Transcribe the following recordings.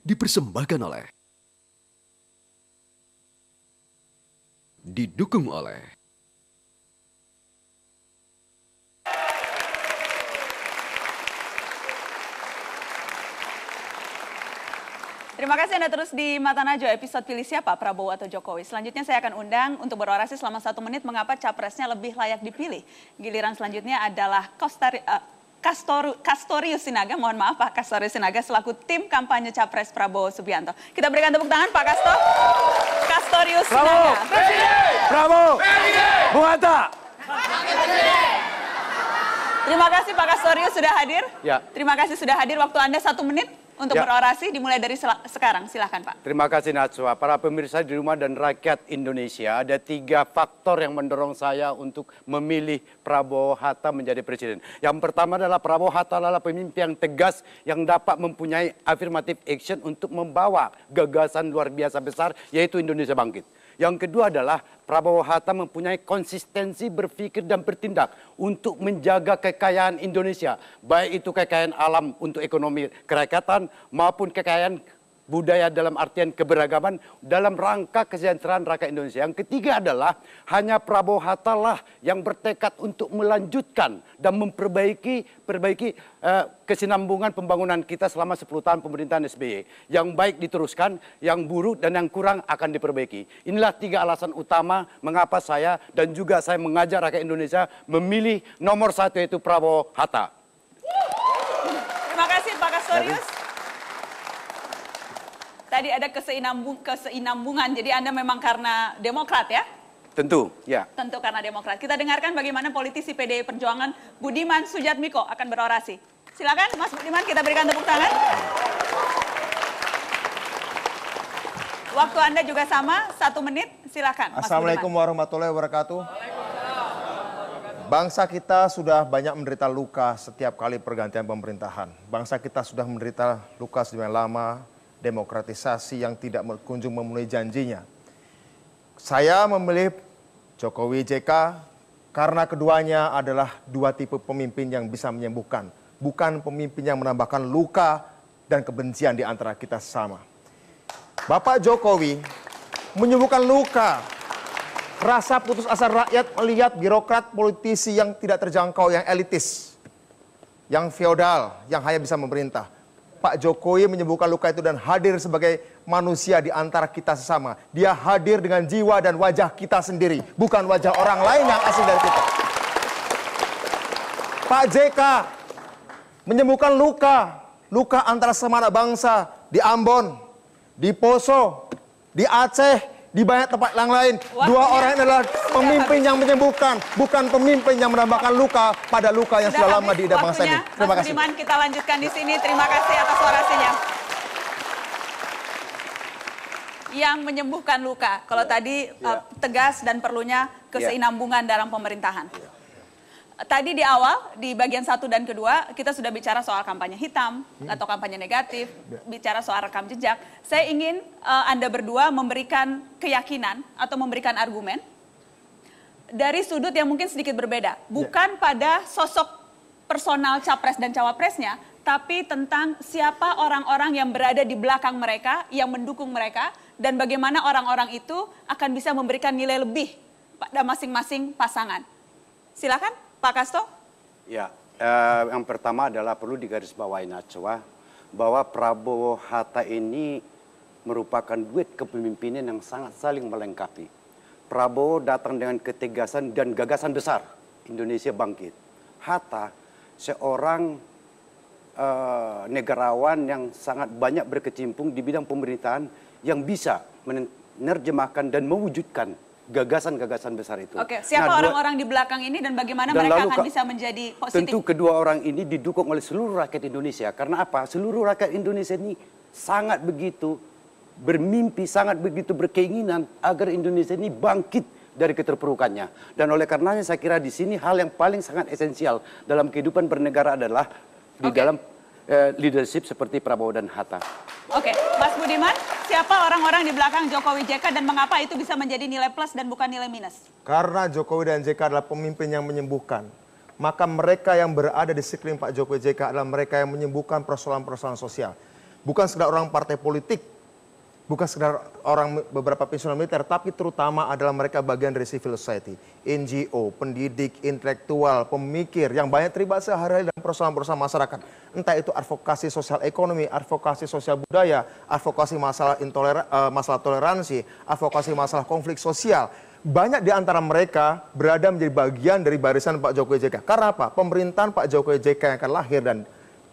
dipersembahkan oleh, didukung oleh Terima kasih Anda terus di Mata Najwa, episode Pilih Siapa, Prabowo atau Jokowi. Selanjutnya saya akan undang untuk berorasi selama 1 menit mengapa capresnya lebih layak dipilih. Giliran selanjutnya adalah Castorius Sinaga, mohon maaf Pak Castorius Sinaga selaku tim kampanye Capres Prabowo Subianto. Kita berikan tepuk tangan Pak Castorius Sinaga. Prabowo, Bung Hatta. Terima kasih Pak Castorius sudah hadir. Ya. Terima kasih sudah hadir, waktu Anda 1 menit. Untuk berorasi dimulai dari sekarang, silahkan Pak. Terima kasih Najwa. Para pemirsa di rumah dan rakyat Indonesia, ada 3 faktor yang mendorong saya untuk memilih Prabowo Hatta menjadi presiden. Yang pertama adalah Prabowo Hatta adalah pemimpin yang tegas yang dapat mempunyai affirmative action untuk membawa gagasan luar biasa besar, yaitu Indonesia Bangkit. Yang kedua adalah Prabowo Hatta mempunyai konsistensi berpikir dan bertindak untuk menjaga kekayaan Indonesia. Baik itu kekayaan alam untuk ekonomi kerakyatan maupun kekayaan budaya dalam artian keberagaman dalam rangka kesejahteraan rakyat Indonesia. Yang ketiga adalah hanya Prabowo Hatta lah yang bertekad untuk melanjutkan dan memperbaiki kesinambungan pembangunan kita selama 10 tahun pemerintahan SBY. Yang baik diteruskan, yang buruk dan yang kurang akan diperbaiki. Inilah 3 alasan utama mengapa saya dan juga saya mengajak rakyat Indonesia memilih nomor 1 yaitu Prabowo Hatta. Terima kasih Pak Castorius. Tadi ada keseinambungan, jadi Anda memang karena Demokrat ya? Tentu, ya. Tentu karena Demokrat. Kita dengarkan bagaimana politisi PDI Perjuangan Budiman Sujatmiko akan berorasi. Silakan Mas Budiman, kita berikan tepuk tangan. Waktu Anda juga sama, 1 menit, silakan Mas Assalamualaikum Budiman. warahmatullahi wabarakatuh. Bangsa kita sudah banyak menderita luka setiap kali pergantian pemerintahan. Bangsa kita sudah menderita luka sedemikian lama, demokratisasi yang tidak kunjung memenuhi janjinya. Saya memilih Jokowi JK karena keduanya adalah 2 tipe pemimpin yang bisa menyembuhkan, bukan pemimpin yang menambahkan luka dan kebencian di antara kita sesama. Bapak Jokowi menyembuhkan luka, rasa putus asa rakyat melihat birokrat politisi yang tidak terjangkau, yang elitis, yang feodal, yang hanya bisa memerintah. Pak Jokowi menyembuhkan luka itu dan hadir sebagai manusia di antara kita sesama. Dia hadir dengan jiwa dan wajah kita sendiri, bukan wajah orang lain yang asing dari kita. Pak JK menyembuhkan luka antara semana bangsa di Ambon, di Poso, di Aceh, di banyak tempat yang lain. 2 orang ini adalah pemimpin yang menyembuhkan, bukan pemimpin yang menambahkan luka pada luka yang sudah lama di ida bangsa ini. Terima kasih. Mas Budiman, kita lanjutkan di sini. Terima kasih atas orasinya. Yang menyembuhkan luka. Kalau tadi tegas dan perlunya keseinambungan dalam pemerintahan. Tadi di awal, di bagian 1 dan kedua, kita sudah bicara soal kampanye hitam atau kampanye negatif, bicara soal rekam jejak. Saya ingin Anda berdua memberikan keyakinan atau memberikan argumen dari sudut yang mungkin sedikit berbeda. Bukan pada sosok personal capres dan cawapresnya, tapi tentang siapa orang-orang yang berada di belakang mereka, yang mendukung mereka, dan bagaimana orang-orang itu akan bisa memberikan nilai lebih pada masing-masing pasangan. Silakan. Pak Casto? Ya, yang pertama adalah perlu digarisbawahi Najwa bahwa Prabowo Hatta ini merupakan duet kepemimpinan yang sangat saling melengkapi. Prabowo datang dengan ketegasan dan gagasan besar, Indonesia Bangkit. Hatta seorang negarawan yang sangat banyak berkecimpung di bidang pemerintahan yang bisa menerjemahkan dan mewujudkan gagasan-gagasan besar itu. Oke, siapa orang-orang di belakang ini dan bagaimana mereka akan bisa menjadi positif? Tentu kedua orang ini didukung oleh seluruh rakyat Indonesia. Karena apa? Seluruh rakyat Indonesia ini sangat begitu bermimpi, sangat begitu berkeinginan agar Indonesia ini bangkit dari keterpurukannya. Dan oleh karenanya saya kira di sini hal yang paling sangat esensial dalam kehidupan bernegara adalah di dalam leadership seperti Prabowo dan Hatta. Oke, Mas Budiman, siapa orang-orang di belakang Jokowi JK dan mengapa itu bisa menjadi nilai plus dan bukan nilai minus? Karena Jokowi dan JK adalah pemimpin yang menyembuhkan. Maka mereka yang berada di sekeliling Pak Jokowi JK adalah mereka yang menyembuhkan persoalan-persoalan sosial. bukan sekedar orang partai politik, bukan sekedar orang beberapa pensiunan militer, tapi terutama adalah mereka bagian dari civil society, NGO, pendidik, intelektual, pemikir yang banyak terlibat sehari-hari dalam persoalan-persoalan masyarakat. Entah itu advokasi sosial ekonomi, advokasi sosial budaya, advokasi masalah masalah toleransi, advokasi masalah konflik sosial. Banyak di antara mereka berada menjadi bagian dari barisan Pak Jokowi JK. Karena apa? Pemerintahan Pak Jokowi JK yang akan lahir dan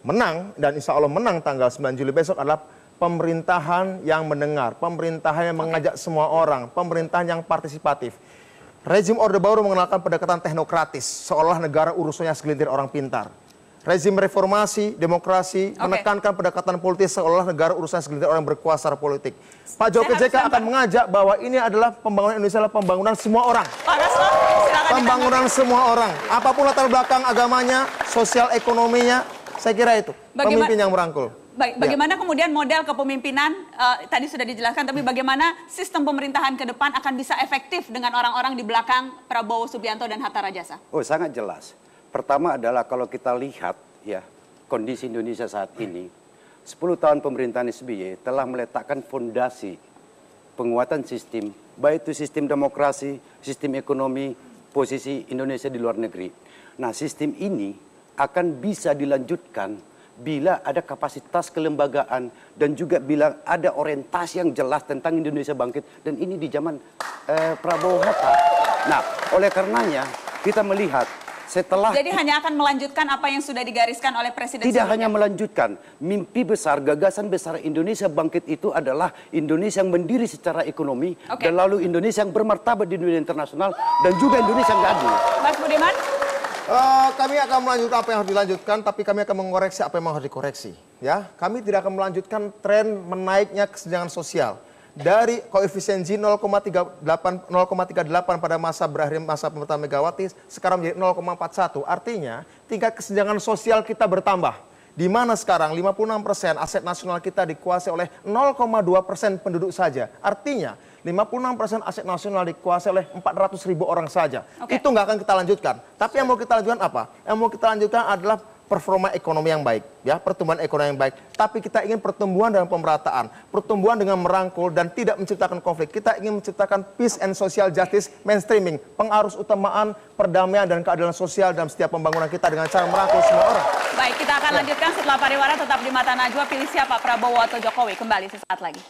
menang, dan insya Allah menang tanggal 9 Juli besok adalah pemerintahan yang mendengar, pemerintahan yang mengajak semua orang, pemerintahan yang partisipatif. Rezim Orde Baru mengenalkan pendekatan teknokratis, seolah negara urusannya segelintir orang pintar. Rezim reformasi, demokrasi, menekankan pendekatan politis seolah negara urusannya segelintir orang berkuasa politik. Pak Jokowi JK akan mengajak bahwa ini adalah pembangunan Indonesia adalah pembangunan semua orang. Pak Rasto, silakan. Pembangunan semua orang, apapun latar belakang agamanya, sosial ekonominya, saya kira itu pemimpin yang merangkul. Bagaimana kemudian model kepemimpinan, tadi sudah dijelaskan, tapi bagaimana sistem pemerintahan ke depan akan bisa efektif dengan orang-orang di belakang Prabowo Subianto dan Hatta Rajasa? Oh, sangat jelas. Pertama adalah kalau kita lihat ya kondisi Indonesia saat ini, 10 tahun pemerintahan SBY telah meletakkan fondasi penguatan sistem, baik itu sistem demokrasi, sistem ekonomi, posisi Indonesia di luar negeri. Nah, sistem ini akan bisa dilanjutkan bila ada kapasitas kelembagaan dan juga bila ada orientasi yang jelas tentang Indonesia bangkit, dan ini di zaman Prabowo Hatta. Nah, oleh karenanya kita melihat setelah jadi hanya akan melanjutkan apa yang sudah digariskan oleh Presiden tidak sebelumnya. hanya melanjutkan, mimpi besar, gagasan besar Indonesia bangkit itu adalah Indonesia yang mandiri secara ekonomi, dan lalu Indonesia yang bermartabat di dunia internasional, dan juga Indonesia yang adil. Mas Budiman? Kami akan melanjutkan apa yang harus dilanjutkan, tapi kami akan mengoreksi apa yang harus dikoreksi. Ya, kami tidak akan melanjutkan tren menaiknya kesenjangan sosial dari koefisien Gini 0,38 pada masa berakhir masa pemerintahan Megawati sekarang menjadi 0,41. Artinya tingkat kesenjangan sosial kita bertambah. Di mana sekarang 56% aset nasional kita dikuasai oleh 0,2% penduduk saja. Artinya 56% aset nasional dikuasai oleh 400.000 orang saja. Itu nggak akan kita lanjutkan. Tapi yang mau kita lanjutkan apa? Yang mau kita lanjutkan adalah performa ekonomi yang baik, ya, pertumbuhan ekonomi yang baik. Tapi kita ingin pertumbuhan dengan pemerataan, pertumbuhan dengan merangkul dan tidak menciptakan konflik. Kita ingin menciptakan peace and social justice mainstreaming, pengarus utamaan perdamaian dan keadilan sosial dalam setiap pembangunan kita dengan cara merangkul semua orang. Baik, kita akan lanjutkan setelah pariwara. Tetap di Mata Najwa, pilih siapa, Prabowo atau Jokowi? Kembali sesaat lagi.